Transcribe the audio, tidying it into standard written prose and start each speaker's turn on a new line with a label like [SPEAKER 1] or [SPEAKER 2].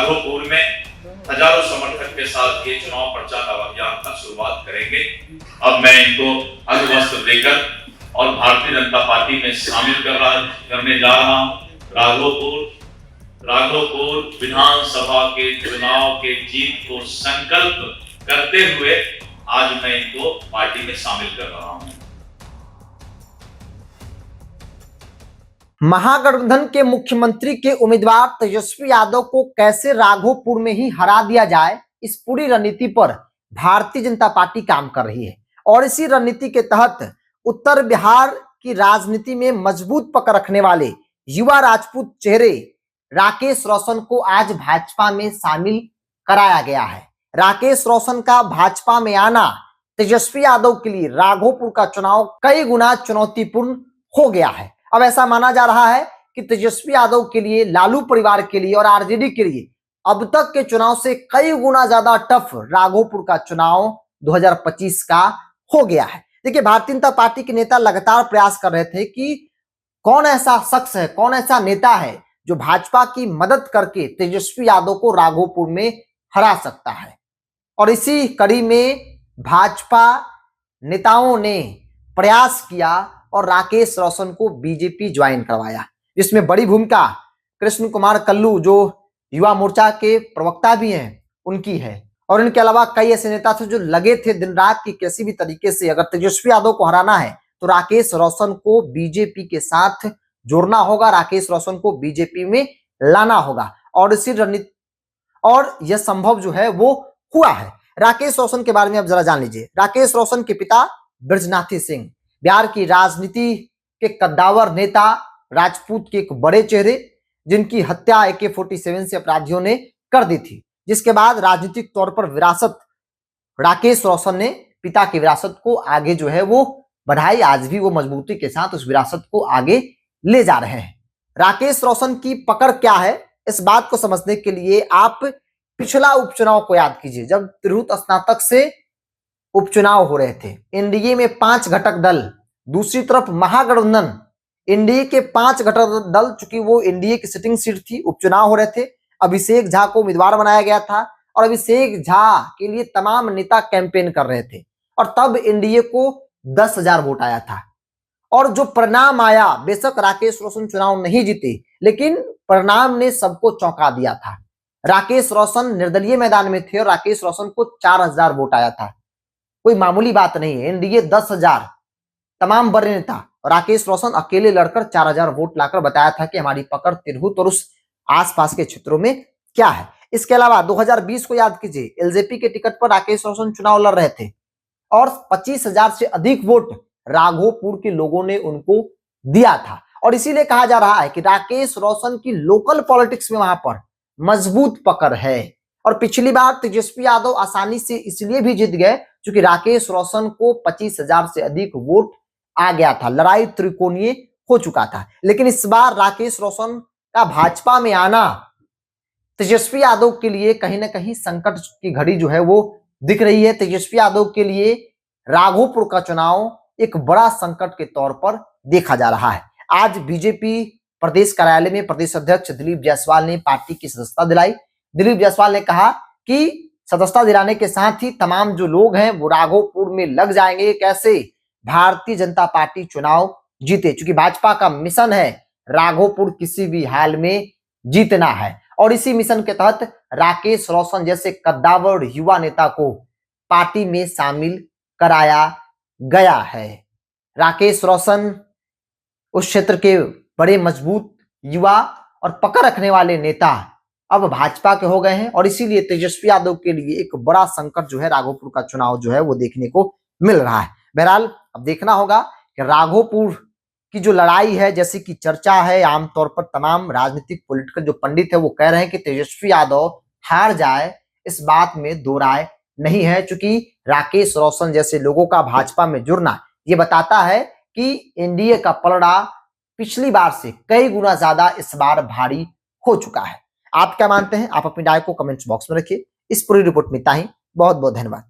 [SPEAKER 1] राघोपुर में हजारों समर्थक के साथ ये चुनाव प्रचार अभियान का शुरुआत करेंगे। अब मैं इनको अंगवस्त्र देकर और भारतीय जनता पार्टी में शामिल करने जा रहा हूँ। राघोपुर विधानसभा के चुनाव के जीत को संकल्प करते हुए आज मैं इनको पार्टी में शामिल कर रहा हूँ।
[SPEAKER 2] महागठबंधन के मुख्यमंत्री के उम्मीदवार तेजस्वी यादव को कैसे राघोपुर में ही हरा दिया जाए, इस पूरी रणनीति पर भारतीय जनता पार्टी काम कर रही है। और इसी रणनीति के तहत उत्तर बिहार की राजनीति में मजबूत पकड़ रखने वाले युवा राजपूत चेहरे राकेश रोशन को आज भाजपा में शामिल कराया गया है। राकेश रोशन का भाजपा में आना तेजस्वी यादव के लिए राघोपुर का चुनाव कई गुना चुनौतीपूर्ण हो गया है। अब ऐसा माना जा रहा है कि तेजस्वी यादव के लिए, लालू परिवार के लिए और आरजेडी के लिए अब तक के चुनाव से कई गुना ज्यादा टफ राघोपुर का चुनाव 2025 का हो गया है। देखिए, भारतीय जनता पार्टी के नेता लगातार प्रयास कर रहे थे कि कौन ऐसा शख्स है, कौन ऐसा नेता है जो भाजपा की मदद करके तेजस्वी यादव को राघोपुर में हरा सकता है। और इसी कड़ी में भाजपा नेताओं ने प्रयास किया और राकेश रोशन को बीजेपी ज्वाइन करवाया, जिसमें बड़ी भूमिका कृष्ण कुमार कल्लू, जो युवा मोर्चा के प्रवक्ता भी हैं, उनकी है। और इनके अलावा कई ऐसे नेता थे जो लगे थे दिन रात की किसी भी तरीके से अगर तेजस्वी यादव को हराना है तो राकेश रोशन को बीजेपी के साथ जोड़ना होगा, राकेश रोशन को बीजेपी में लाना होगा। और इसी रणनीति और यह संभव जो है वो हुआ है। राकेश रोशन के बारे में अब जरा जान लीजिए। राकेश रोशन के पिता ब्रजनाथी सिंह बिहार की राजनीति के कद्दावर नेता, राजपूत के एक बड़े चेहरे, जिनकी हत्या AK-47 से अपराधियों ने कर दी थी, जिसके बाद राजनीतिक तौर पर विरासत राकेश रोशन ने पिता की विरासत को आगे जो है वो बढ़ाई। आज भी वो मजबूती के साथ उस विरासत को आगे ले जा रहे हैं। राकेश रोशन की पकड़ क्या है, इस बात को समझने के लिए आप पिछला उपचुनाव को याद कीजिए, जब तिरहुत स्नातक से उपचुनाव हो रहे थे। एनडीए में 5 घटक दल, दूसरी तरफ महागठबंधन, एनडीए के 5 घटक दल, चूंकि वो एनडीए की सिटिंग सीट थी, उपचुनाव हो रहे थे। अभिषेक झा को उम्मीदवार बनाया गया था और अभिषेक झा के लिए तमाम नेता कैंपेन कर रहे थे। और तब एनडीए को 10,000 वोट आया था। और जो परिणाम आया, बेशक राकेश रोशन चुनाव नहीं जीते, लेकिन परिणाम ने सबको चौंका दिया था। राकेश रोशन निर्दलीय मैदान में थे और राकेश रोशन को 4,000 वोट आया था। कोई मामूली बात नहीं है। एनडीए 10,000, तमाम बड़े नेता, राकेश रोशन अकेले लड़कर 4,000 वोट लाकर बताया था कि हमारी पकड़ तिरहुत और उस आसपास के क्षेत्रों में क्या है। इसके अलावा 2020 को याद कीजिए, एलजेपी के टिकट पर राकेश रोशन चुनाव लड़ रहे थे और 25,000 से अधिक वोट राघोपुर के लोगों ने उनको दिया था। और इसीलिए कहा जा रहा है कि राकेश रोशन की लोकल पॉलिटिक्स में वहां पर मजबूत पकड़ है। और पिछली बार तेजस्वी यादव आसानी से इसलिए भी जीत गए क्योंकि राकेश रोशन को 25,000 से अधिक वोट आ गया था। लड़ाई त्रिकोणीय हो चुका था। लेकिन इस बार राकेश रोशन का भाजपा में आना तेजस्वी यादव के लिए कहीं ना कहीं संकट की घड़ी जो है वो दिख रही है। तेजस्वी यादव के लिए राघोपुर का चुनाव एक बड़ा संकट के तौर पर देखा जा रहा है। आज बीजेपी प्रदेश कार्यालय में प्रदेश अध्यक्ष दिलीप जायसवाल ने पार्टी की सदस्यता दिलाई। दिलीप जायसवाल ने कहा कि सदस्यता दिलाने के साथ ही तमाम जो लोग हैं वो राघोपुर में लग जाएंगे, कैसे भारतीय जनता पार्टी चुनाव जीते, क्योंकि भाजपा का मिशन है राघोपुर किसी भी हाल में जीतना है। और इसी मिशन के तहत राकेश रोशन जैसे कद्दावर युवा नेता को पार्टी में शामिल कराया गया है। राकेश रोशन उस क्षेत्र के बड़े मजबूत युवा और पकड़ रखने वाले नेता अब भाजपा के हो गए हैं। और इसीलिए तेजस्वी यादव के लिए एक बड़ा संकट जो है राघोपुर का चुनाव जो है वो देखने को मिल रहा है। बहरहाल अब देखना होगा कि राघोपुर की जो लड़ाई है, जैसे कि चर्चा है, आमतौर पर तमाम राजनीतिक पॉलिटिकल जो पंडित है वो कह रहे हैं कि तेजस्वी यादव हार जाए, इस बात में दो राय नहीं है। चूंकि राकेश रोशन जैसे लोगों का भाजपा में जुड़ना ये बताता है कि एनडीए का पलड़ा पिछली बार से कई गुना ज्यादा इस बार भारी हो चुका है। आप क्या मानते हैं? आप अपनी राय को कमेंट्स बॉक्स में रखिए। इस पूरी रिपोर्ट में इतना ही। बहुत बहुत धन्यवाद।